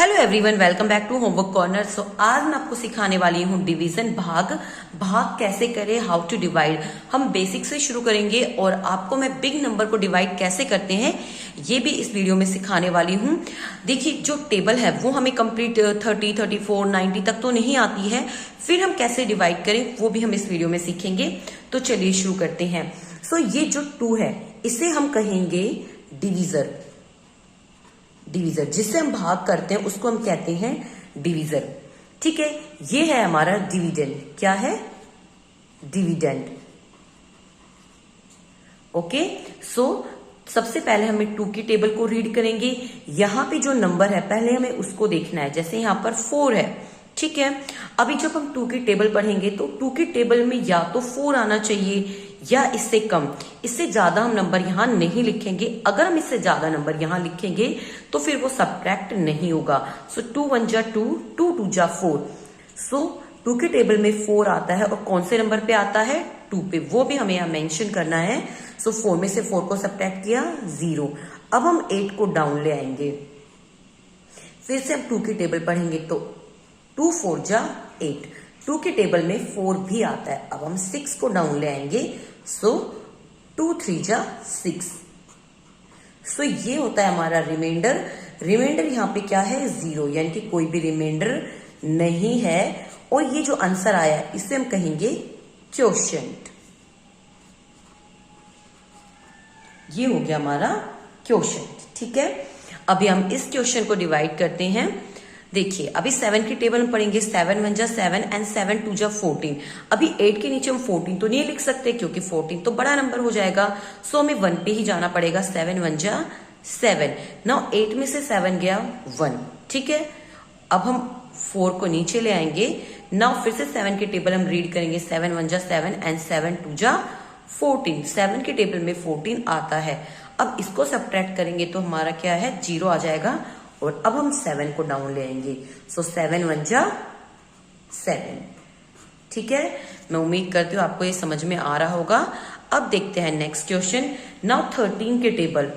Hello everyone, welcome back to homework corner. So आज मैं आपको सिखाने वाली हूँ डिवीजन, भाग कैसे करें, हाउ टू डिवाइड। हम बेसिक से शुरू करेंगे और आपको मैं बिग नंबर को डिवाइड कैसे करते हैं ये भी इस वीडियो में सिखाने वाली हूँ। देखिए, जो टेबल है वो हमें कंप्लीट 30, 34, 90 तक तो नहीं आती है, फिर हम कैसे डिवाइड करें वो भी हम इस वीडियो में सीखेंगे। तो चलिए शुरू करते हैं। सो ये जो 2 है इसे हम कहेंगे डिवीजर। जिससे हम भाग करते हैं उसको हम कहते हैं डिवीजर। ठीक है, ये है हमारा डिविडेंड। क्या है? डिविडेंड। ओके, सो सबसे पहले हमें 2 की टेबल को रीड करेंगे। यहां पे जो नंबर है पहले हमें उसको देखना है। जैसे यहां पर 4 है, ठीक है। अभी जब हम 2 की टेबल पढ़ेंगे तो 2 की टेबल में या तो 4 आना चाहिए या इससे कम। इससे ज्यादा हम नंबर यहां नहीं लिखेंगे। अगर हम इससे ज्यादा नंबर यहां लिखेंगे तो फिर वो सब्ट्रैक्ट नहीं होगा। सो 2 1 जा 2, 2 2 जा 4। सो 2 की टेबल में 4 आता है और कौन से नंबर पे आता है? 2 पे। वो भी हमें यहां मेंशन करना है। सो 4 में से 4 को सब्ट्रैक्ट किया, 0। अब हम 8 को डाउन ले आएंगे। फिर से हम 2 की टेबल पढ़ेंगे तो 2 4 जा 8। 2 की टेबल में 4 भी आता है। अब हम 6 को डाउन ले आएंगे। सो 2 3 जा 6। सो ये होता है हमारा रिमाइंडर। रिमाइंडर यहां पे क्या है? 0, यानी कि कोई भी रिमाइंडर नहीं है। और ये जो आंसर आया इसे हम कहेंगे क्वोशिएंट। ये हो गया हमारा क्वोशिएंट। ठीक है, अभी हम इस क्वेश्चन को डिवाइड करते हैं। देखिए, अभी 7 की टेबल में पढ़ेंगे। 7 1 जा 7 एंड 7 2 जा 14। अभी 8 के नीचे हम 14 तो नहीं लिख सकते क्योंकि 14 तो बड़ा नंबर हो जाएगा। सो हमें 1 पे ही जाना पड़ेगा। 7 1 जा 7। नाउ 8 में से 7 गया 1। ठीक है, अब हम 4 को नीचे ले आएंगे। नाउ फिर से 7 की टेबल हम रीड करेंगे। 7 1 जा 7 एंड 7 2 जा 14। 7 की टेबल में 14 आता है। अब इसको सब्ट्रैक्ट करेंगे तो हमारा क्या है? 0 आ जाएगा। और अब हम 7 को डाउन ले आएंगे। सो 7 1 जा 7। ठीक है, मैं उम्मीद करती हूँ आपको ये समझ में आ रहा होगा। अब देखते हैं नेक्स्ट क्वेश्चन। नाउ 13 के टेबल।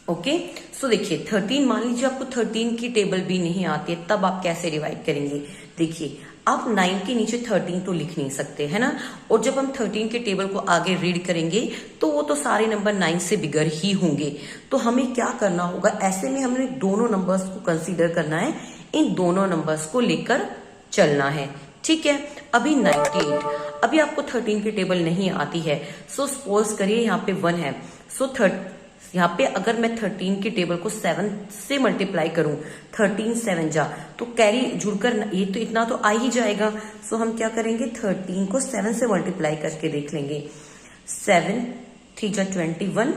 ओके, सो देखिए 13, मान लीजिए आपको 13 की टेबल भी नहीं आती है, तब आप कैसे डिवाइड करेंगे? देखिए, आप 9 के नीचे 13 तो लिख नहीं सकते, है ना। और जब हम 13 के टेबल को आगे रीड करेंगे तो वो तो सारे नंबर 9 से बिगर ही होंगे। तो हमें क्या करना होगा? ऐसे में हमने दोनों नंबर्स को कंसीडर करना है, इन दोनों नंबर्स को लेकर चलना है। ठीक है, अभी 98। अभी आपको 13 की टेबल नहीं आती है। सो सपोज करिए यहाँ पे 1 है। सो यहाँ पे अगर मैं 13 की टेबल को 7 से मल्टीप्लाई करूं, 13 7 जा, तो कैरी जुड़कर ये तो इतना तो आ ही जाएगा। सो हम क्या करेंगे? 13 को 7 से मल्टीप्लाई करके देख लेंगे। 7 3 जा 21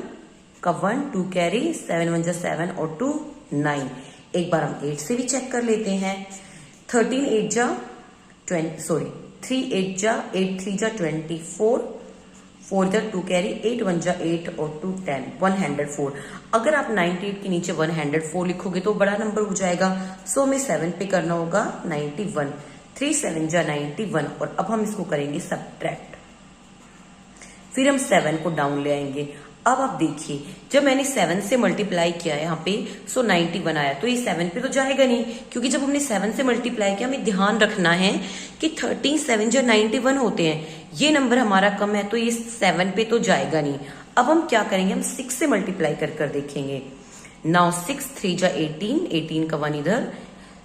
का 1 2 कैरी, 7 1 जा 7 और 2 9। एक बार हम 8 से भी चेक कर लेते हैं। 13 8 जा 3 8 जा 8 3 जा 24, 4 जा 2 कैरी, 8 1 जा 8 और 2 10, 104। अगर आप 98 के नीचे 104 लिखोगे तो बड़ा नंबर हो जाएगा। सो हमें 7 पे करना होगा 91। 3 7 जा 91। और अब हम इसको करेंगे सब्ट्रैक्ट। फिर हम 7 को डाउन ले आएंगे। अब आप देखिए, जब मैंने 7 से मल्टीप्लाई किया है यहाँ पे, सो 91 आया, तो ये 7 पे तो जाएगा नहीं, क्योंकि जब हमने 7 से मल्टीप्लाई किया, हमें ध्यान रखना है कि 13 7 जो 91 होते हैं, ये नंबर हमारा कम है तो ये 7 पे तो जाएगा नहीं। अब हम क्या करेंगे? हम 6 से मल्टीप्लाई कर देखेंगे। नाउ 6 3 जा 18, 18 का 1 इधर,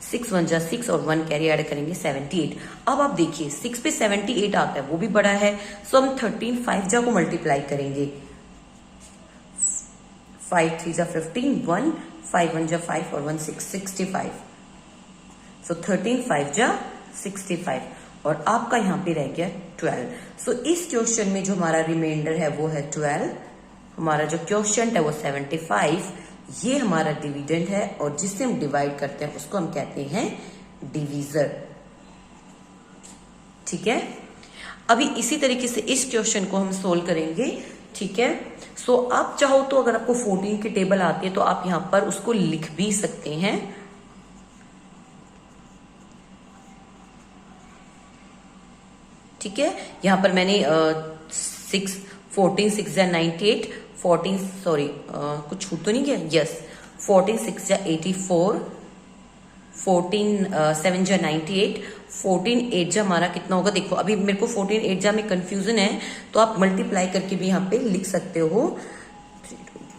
6 1 जा 6 और 1 कैरी ऐड करेंगे 78। अब आप देखिए 6 पे 78 आता है, वो भी बड़ा है। सो हम 13 5 जा को मल्टीप्लाई करेंगे। 5 3 जा 15, 1 5 1 जा 5 और 1 6 65। सो 13 5 जा 65 और आपका यहाँ पे रह गया 12। सो इस क्वेश्चन में जो हमारा रिमाइंडर है वो है 12। हमारा जो क्वोशिएंट है वो 75। ये हमारा डिविडेंड है और जिससे हम डिवाइड करते हैं उसको हम कहते हैं डिवीजर। ठीक है, अभी इसी तरीके से इस क्वेश्चन को हम सोल्व करेंगे। ठीक है, सो आप चाहो तो अगर आपको 14 की टेबल आती है तो आप यहां पर उसको लिख भी सकते हैं। ठीक है, यहां पर मैंने 14 6 98, 14 सॉरी कुछ छूट तो नहीं गया? यस, 14 6 जा 84, 14 7 जा 98, 14 8 जा हमारा कितना होगा। देखो अभी मेरे को 14 8 जा में कंफ्यूजन है, तो आप मल्टीप्लाई करके भी यहाँ पे लिख सकते हो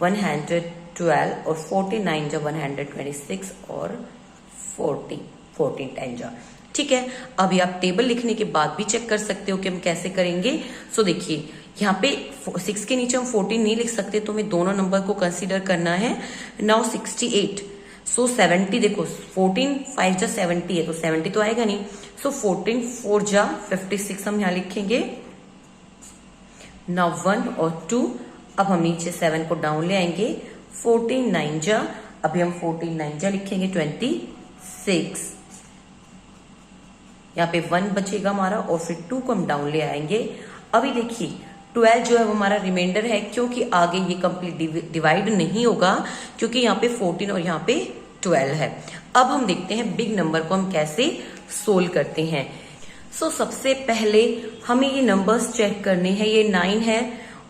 112, और 14 9 जा 126 और 14 10 जा। ठीक है, अभी आप टेबल लिखने के बाद भी चेक कर सकते हो कि हम कैसे करेंगे। सो देखिए यहाँ पे 6 के नीचे हम 14 नहीं लिख सकते, तो हमें दोनों नंबर को कंसीडर करना है। नाउ 68, सो 70, देखो 14 5 जा 70 है, तो 70 तो आएगा नहीं। सो 14 4 जा 56 हम यहाँ लिखेंगे। नाउ 1 और 2, अब हम नीचे 7 को डाउन ले आएंगे। 14 9 जा, अभी हम 14 9 जा लिखेंगे 26, यहाँ पे 1 बचेगा हमारा, और फिर 2 को हम डाउन ले आएंगे। अभी देखिए 12 जो है वो हमारा रिमाइंडर है, क्योंकि आगे ये कंप्लीट डिवाइड नहीं होगा, क्योंकि यहाँ पे 14 और यहाँ पे 12 है। अब हम देखते हैं बिग नंबर को हम कैसे सोल्व करते हैं। सो सबसे पहले हमें ये नंबर्स चेक करने हैं। ये 9 है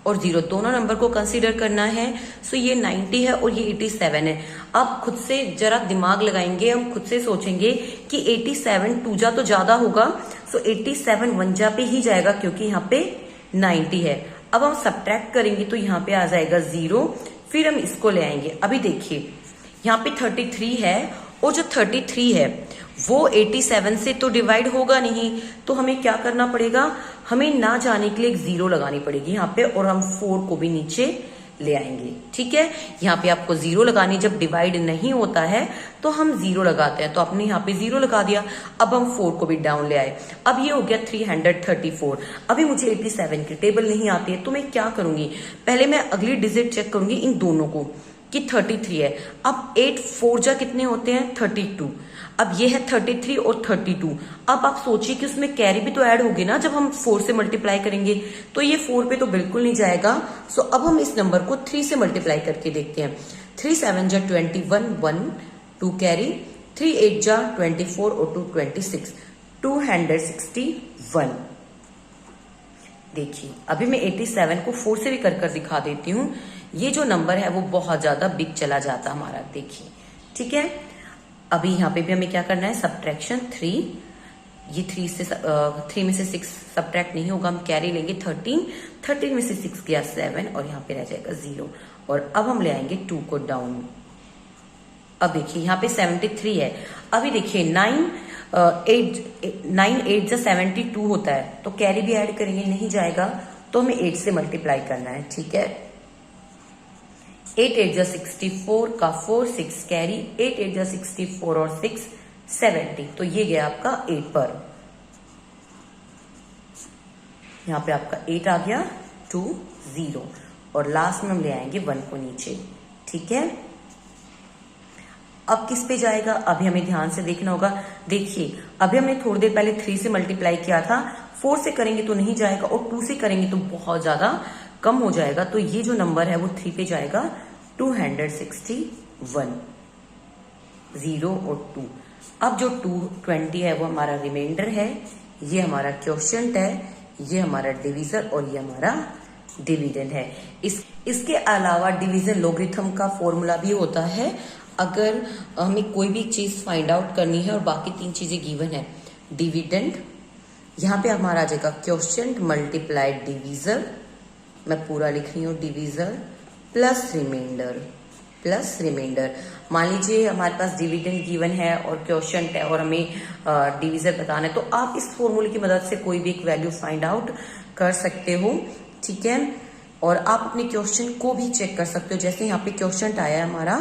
और 0, दोनों नंबर को कंसीडर करना है। सो ये 90 है और ये 87 है। अब खुद से जरा दिमाग लगाएंगे, हम खुद से सोचेंगे कि 87 2 जा तो ज्यादा होगा, सो 87 1 जा पे ही जाएगा, क्योंकि यहाँ पे 90 है। अब हम सब्ट्रैक्ट करेंगे तो यहाँ पे आ जाएगा 0, फिर हम इसको ले आएंगे। अभी देखिए यहाँ पे 33 है, और जो 33 है वो 87 से तो डिवाइड होगा नहीं, तो हमें क्या करना पड़ेगा, हमें ना जाने के लिए एक 0 लगानी पड़ेगी यहाँ पे, और हम 4 को भी नीचे ले आएंगे। ठीक है, यहाँ पे आपको 0 लगानी, जब डिवाइड नहीं होता है तो हम 0 लगाते हैं, तो आपने यहाँ पे 0 लगा दिया। अब हम 4 को भी डाउन ले आए। अब ये हो गया 334। अभी मुझे 87 की टेबल नहीं आती है, तो मैं क्या करूंगी, पहले मैं अगली डिजिट चेक करूंगी इन दोनों को कि 33 है। अब 8 4 जा कितने होते हैं 32। अब ये है 33 और 32। अब आप सोचिए कि उसमें कैरी भी तो ऐड होगी ना, जब हम 4 से मल्टीप्लाई करेंगे, तो ये 4 पे तो बिल्कुल नहीं जाएगा। सो अब हम इस नंबर को 3 से मल्टीप्लाई करके देखते हैं। 3 7 जा 21, 1 2 कैरी, 3 8 जा 24 और 2 26, 261। देखिए अभी मैं 87 को 4 से भी कर दिखा देती हूँ। ये जो नंबर है वो बहुत ज्यादा बिग चला जाता हमारा, देखिए। ठीक है, अभी यहाँ पे भी हमें क्या करना है, सब्ट्रैक्शन 3। ये 3 में से 6 सब्ट्रैक्ट नहीं होगा, हम कैरी लेंगे 13 में से 6 गया 7, और यहाँ पे रह जाएगा 0। और अब हम ले आएंगे 2 को डाउन। अब देखिए यहाँ पे 73 है। अभी देखिए 9 8 जा 72 होता है, तो कैरी भी ऐड करेंगे, नहीं जाएगा, तो हमें 8 से मल्टीप्लाई करना है। ठीक है, 8 8 जा 64 का 4, 6 कैरी, 8 8 जा 64 और 6 70, तो ये गया आपका 8 पर। यहाँ पे आपका 8 आ गया 2 0, और लास्ट में हम ले आएंगे 1 को नीचे। ठीक है, अब किस पे जाएगा, अभी हमें ध्यान से देखना होगा। देखिए अभी हमने थोड़ी देर पहले 3 से मल्टीप्लाई किया था, 4 से करेंगे तो नहीं जाएगा, और 2 से करेंगे तो बहुत ज्यादा कम हो जाएगा, तो ये जो नंबर है वो 3 पे जाएगा। 261, 0 और 2। अब जो 220 है वो हमारा रिमाइंडर है, ये हमारा क्वोशिएंट है, ये हमारा डिवीजर, और ये हमारा डिविडेंड है। इसके अलावा डिवीजन लॉगरिथम का फॉर्मूला भी होता है, अगर हमें कोई भी चीज फाइंड आउट करनी है और बाकी 3 चीजें गिवन है। डिविडेंड, यहाँ पे हमारा आ जाएगा क्वोशिएंट मल्टीप्लाइड डिवीजर, मैं पूरा लिख रही हूँ, डिवीजर प्लस रिमाइंडर। मान लीजिए हमारे पास डिविडेंड गिवन है और क्वोशिएंट है और हमें डिवीजर बताना है, तो आप इस फॉर्मूले की मदद से कोई भी एक वैल्यू फाइंड आउट कर सकते हो। ठीक है, और आप अपने क्वोशिएंट को भी चेक कर सकते हो। जैसे यहाँ पे क्वोशिएंट आया है हमारा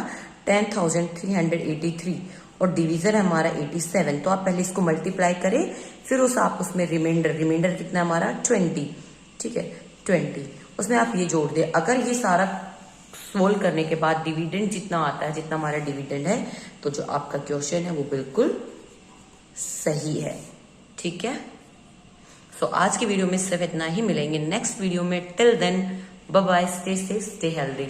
10,383 और डिवीजर है हमारा 87, तो आप पहले इसको मल्टीप्लाई करें, फिर आप उसमें रिमाइंडर कितना हमारा 20। ठीक है, 20, उसमें आप ये जोड़ दे। अगर ये सारा सोल्व करने के बाद डिविडेंड जितना आता है, जितना हमारा डिविडेंड है, तो जो आपका क्वेश्चन है वो बिल्कुल सही है। ठीक है, सो आज की वीडियो में सिर्फ इतना ही, मिलेंगे नेक्स्ट वीडियो में। Till then bye bye, stay safe, stay healthy.